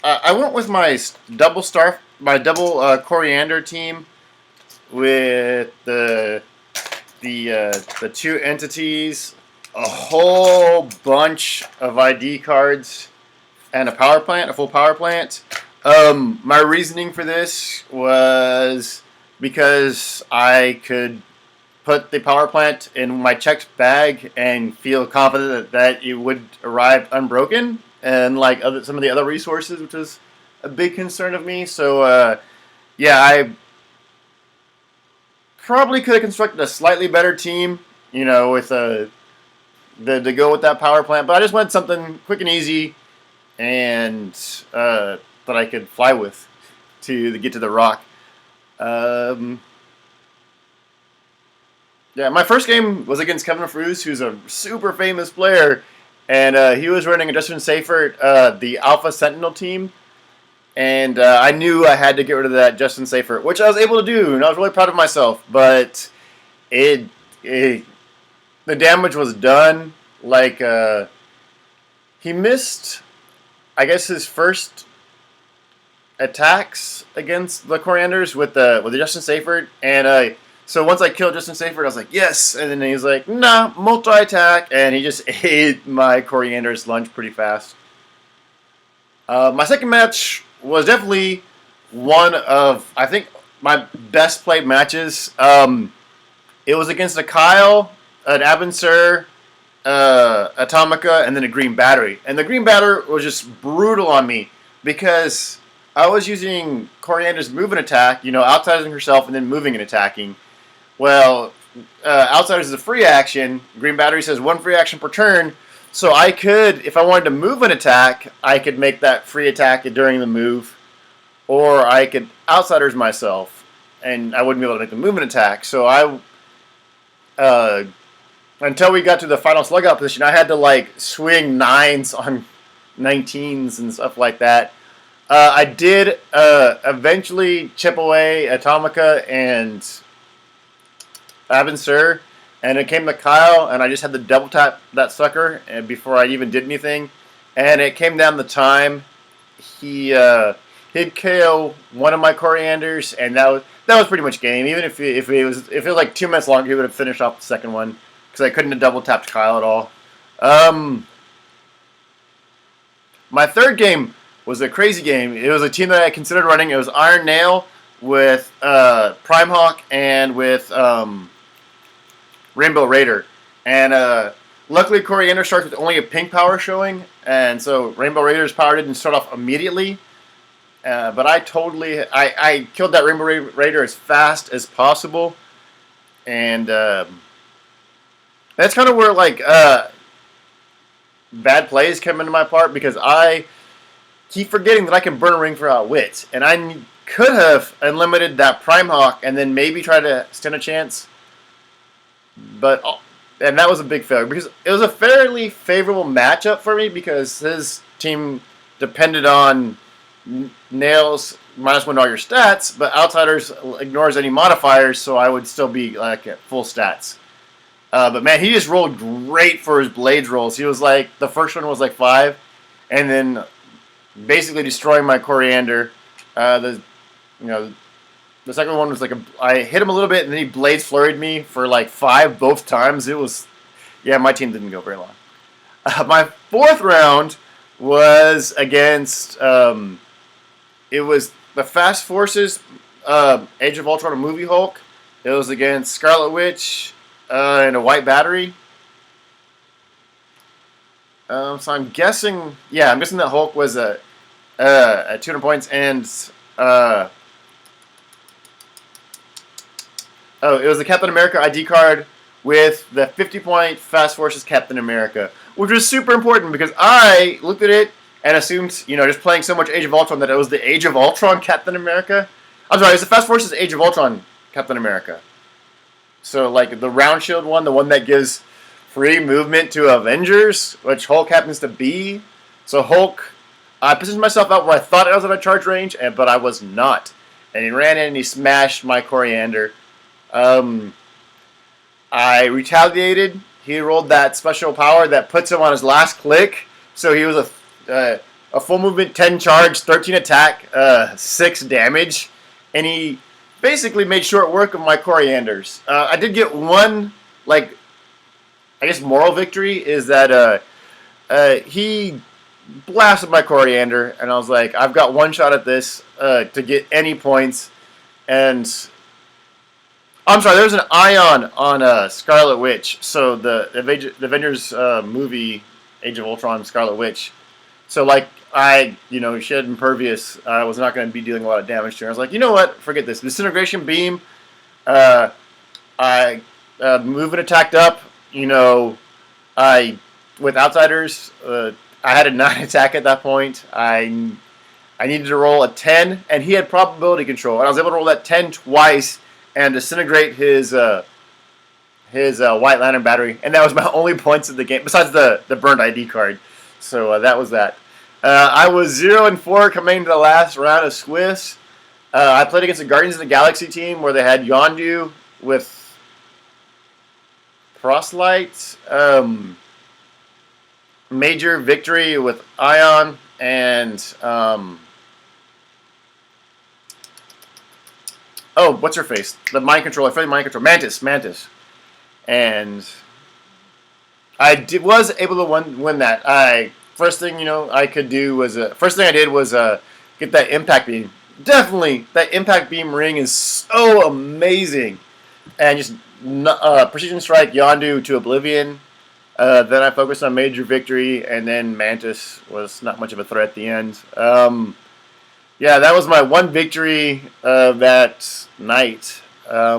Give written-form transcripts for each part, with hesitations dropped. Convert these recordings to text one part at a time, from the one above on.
I went with my double coriander team with the two entities, a whole bunch of ID cards, and a full power plant. My reasoning for this was because I could put the power plant in my checked bag and feel confident that it would arrive unbroken, and like some of the other resources, which was a big concern of me. So yeah, I probably could have constructed a slightly better team, with to go with that power plant. But I just wanted something quick and easy, and that I could fly with to get to the rock. Um, yeah, my first game was against Kevin Fruz, who's a super famous player, and he was running a Justin Seifert, the Alpha Sentinel team, and I knew I had to get rid of that Justin Seifert, which I was able to do, and I was really proud of myself. But it, it the damage was done. Like he missed, I guess, his first attacks against the Corianders with the Justin Seifert, and so once I killed Justin Seifert, I was like, yes, and then he's like, nah, multi attack, and he just ate my Coriander's lunch pretty fast. My second match was definitely one of, I think, my best played matches. It was against a Kyle, an Abensur, Atomica, and then a Green Battery. And the Green Battery was just brutal on me because I was using Coriander's move and attack, outsiding herself and then moving and attacking. Well, Outsiders is a free action. Green Battery says one free action per turn. So I could, if I wanted to move an attack, I could make that free attack during the move. Or I could Outsiders myself, and I wouldn't be able to make the movement attack. So until we got to the final slug out position, I had to swing 9s on 19s and stuff like that. I did eventually chip away Atomica and Abensur, and it came to Kyle, and I just had to double tap that sucker and before I even did anything. And it came down the time. He'd KO one of my Corianders, and that was pretty much game. Even if it was like 2 minutes longer, he would have finished off the second one because I couldn't have double tapped Kyle at all. My third game was a crazy game. It was a team that I considered running. It was Iron Nail with Prime Hawk and with Rainbow Raider. And luckily, Coriander starts with only a pink power showing, and so Rainbow Raider's power didn't start off immediately. But I killed that Rainbow Raider as fast as possible, and that's kind of where bad plays come into my part because I keep forgetting that I can burn a ring for outwit, and I could have unlimited that Prime Hawk and then maybe try to stand a chance, and that was a big failure because it was a fairly favorable matchup for me because his team depended on Nails -1 to all your stats, but Outsiders ignores any modifiers, so I would still be at full stats. But man, he just rolled great for his blades rolls. He was the first one was 5, and then basically destroying my Coriander. The second one was I hit him a little bit, and then he blades flurried me for 5 both times. It was, yeah, my team didn't go very long. My fourth round was against it was the Fast Forces Age of Ultron Movie Hulk. It was against Scarlet Witch and a White Battery. So I'm guessing that Hulk was at 200 points, and it was the Captain America ID card with the 50-point Fast Forces Captain America, which was super important because I looked at it and assumed, just playing so much Age of Ultron, that it was the Age of Ultron Captain America. I'm sorry, it's the Fast Forces Age of Ultron Captain America. So, the round shield one, the one that gives free movement to Avengers, which Hulk happens to be. So Hulk, I positioned myself out where I thought I was at a charge range, but I was not. And he ran in and he smashed my Coriander. I retaliated. He rolled that special power that puts him on his last click. So he was a full movement, 10 charge, 13 attack, 6 damage, and he basically made short work of my Corianders. I did get one, like, I guess moral victory is that he blasted my Coriander, and I was like, I've got one shot at this to get any points, and I'm sorry, there's an Ion on Scarlet Witch, so the Avengers movie, Age of Ultron, Scarlet Witch. So, like, she had Impervious. I was not going to be dealing a lot of damage to her. I was like, you know what? Forget this. Disintegration Beam. I move and attacked up. With Outsiders, I had a 9 attack at that point. I needed to roll a 10, and he had probability control. And I was able to roll that 10 twice and disintegrate his White Lantern battery. And that was my only points of the game, besides the burned ID card. So that was that. I was 0-4 coming into the last round of Swiss. I played against the Guardians of the Galaxy team where they had Yondu with Frostlight, Major Victory with Ion, and what's her face? The mind controller, friendly mind control, Mantis, and I was able to win that. First thing I could do was first thing I did was get that impact beam. Definitely, that impact beam ring is so amazing, and just precision strike Yondu to oblivion. Then I focused on Major Victory, and then Mantis was not much of a threat at the end. Yeah, that was my one victory that night. I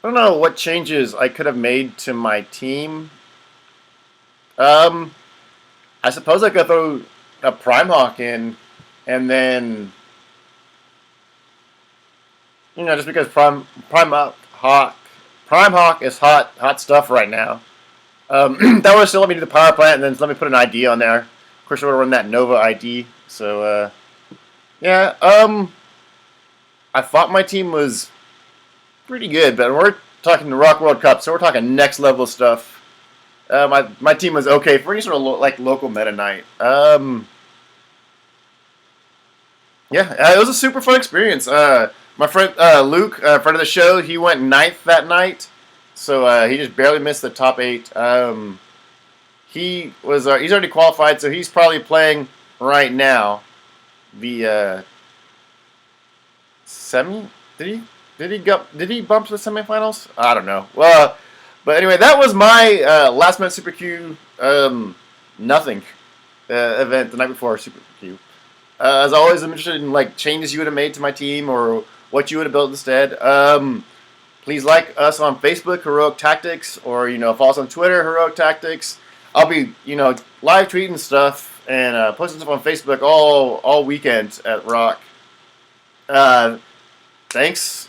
don't know what changes I could have made to my team. I suppose I could throw a Prime Hawk in, and then just because Prime Hawk is hot stuff right now. That would still let me do the power plant, and then let me put an ID on there. Of course, I would run that Nova ID. So yeah. I thought my team was pretty good, but we're talking the ROC World Cup, so we're talking next level stuff. My team was okay for any sort of local meta night. Yeah, it was a super fun experience. My friend Luke, friend of the show, he went 9th that night, so he just barely missed the top 8. He's already qualified, so he's probably playing right now. The semi? Did he bump to the semifinals? I don't know. Well, but anyway, that was my last minute Super Q nothing event the night before Super Q. As always, I'm interested in changes you would have made to my team or what you would have built instead. Please like us on Facebook, Heroic Tactics, or follow us on Twitter, Heroic Tactics. I'll be live tweeting stuff and posting stuff on Facebook all weekend at ROC. Thanks.